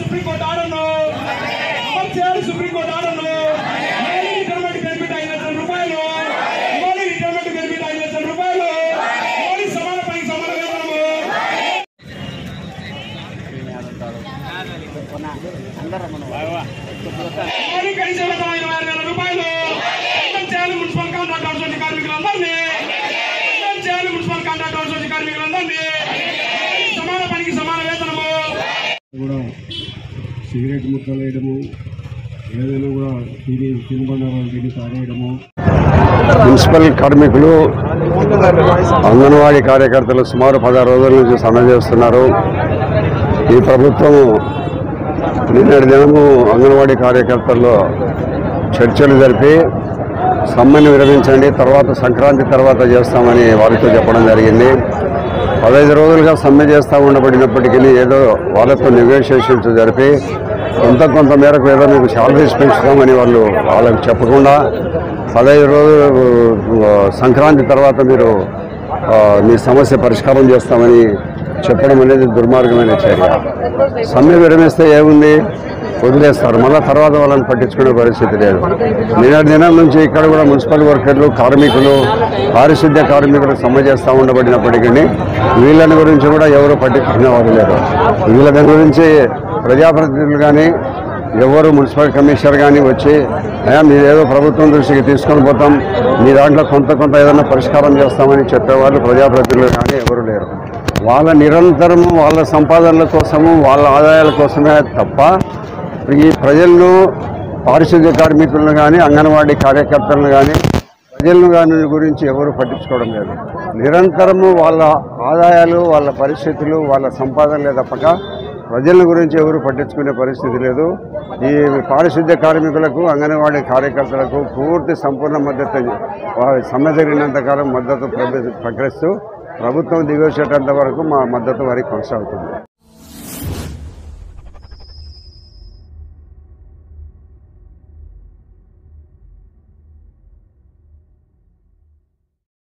Supreme court ఆర్డర్ను అమలు చేయాలి. సుప్రీంకోర్టు ఆర్డర్ను రిటైర్మెంట్ బెనిఫిట్ 5,00,000 రూపాయలు, మోడీ రిటైర్మెంట్ బెనిఫిట్ 5,00,000 రూపాయలు, మోడీ సమాన పనికి సమాన వేతనము. మోడీ కనీస వేతనం 26,000 రూపాయలు. చేయాలి మున్సిపల్ కాంట్రాక్ట్ అవుట్సోర్సింగ్ కార్మికులందరినీ, చేయాలి మున్సిపల్ కాంట్రాక్ట్ అవుట్సోర్సింగ్ కార్మికులందరినీ సమాన పనికి సమాన వేతనము. కూడా సిగరెట్ ముక్కలు వేయడము, ఏదైనా కూడా తినుబండారాలు తిని తాగేయడము. మున్సిపల్ కార్మికులు, అంగన్వాడీ కార్యకర్తలు సుమారు 16 రోజుల నుంచి సమ్మె చేస్తున్నారు. ఈ ప్రభుత్వం నిన్నటి దినము అంగన్వాడీ కార్యకర్తల్లో చర్చలు జరిపి సమ్మెను విరమించండి, తర్వాత సంక్రాంతి తర్వాత చేస్తామని వారితో చెప్పడం జరిగింది. 15 రోజులుగా సమ్మె చేస్తూ ఉండబడినప్పటికీ ఏదో వాళ్ళతో నెగోషియేషన్స్ జరిపి కొంత మేరకు ఏదో మీకు శాలరీస్ పెంచుతామని వాళ్ళకి చెప్పకుండా 15 రోజులు సంక్రాంతి తర్వాత మీరు మీ సమస్య పరిష్కారం చేస్తామని చెప్పడం అనేది దుర్మార్గమైన చర్య. సమ్మె విరమిస్తే ఏముంది, వదిలేస్తారు, మళ్ళీ తర్వాత వాళ్ళని పట్టించుకునే పరిస్థితి లేదు. నిన్నటి దినం నుంచి ఇక్కడ కూడా మున్సిపల్ వర్కర్లు, కార్మికులు, పారిశుద్ధ్య కార్మికులు సమ్మె చేస్తూ ఉండబడినప్పటికీ వీళ్ళని గురించి కూడా ఎవరు పట్టించుకునే వారు లేరు. వీళ్ళ దాని గురించి ప్రజాప్రతినిధులు కానీ ఎవరు మున్సిపల్ కమిషనర్ కానీ వచ్చి మీరు ఏదో ప్రభుత్వం దృష్టికి తీసుకొని పోతాం, మీ దాంట్లో కొంత ఏదైనా పరిష్కారం చేస్తామని చెప్పేవాళ్ళు ప్రజాప్రతినిధులు కానీ ఎవరు లేరు. వాళ్ళ నిరంతరము వాళ్ళ సంపాదనల కోసము, వాళ్ళ ఆదాయాల కోసమే తప్ప ఈ ప్రజలను, పారిశుద్ధ్య కార్మికులను కానీ, అంగన్వాడీ కార్యకర్తలను కానీ, ప్రజలను కానీ గురించి ఎవరు పట్టించుకోవడం లేదు. నిరంతరము వాళ్ళ ఆదాయాలు, వాళ్ళ పరిస్థితులు, వాళ్ళ సంపాదనలే తప్పక ప్రజల గురించి ఎవరు పట్టించుకునే పరిస్థితి లేదు. ఈ పారిశుద్ధ్య కార్మికులకు, అంగన్వాడీ కార్యకర్తలకు పూర్తి సంపూర్ణ మద్దతు, సమ్మె జరిగినంతకాలం మద్దతు ప్రకటిస్తూ ప్రభుత్వం దిగొచ్చేటంత వరకు మా మద్దతు వారికి కొనసాగుతుంది.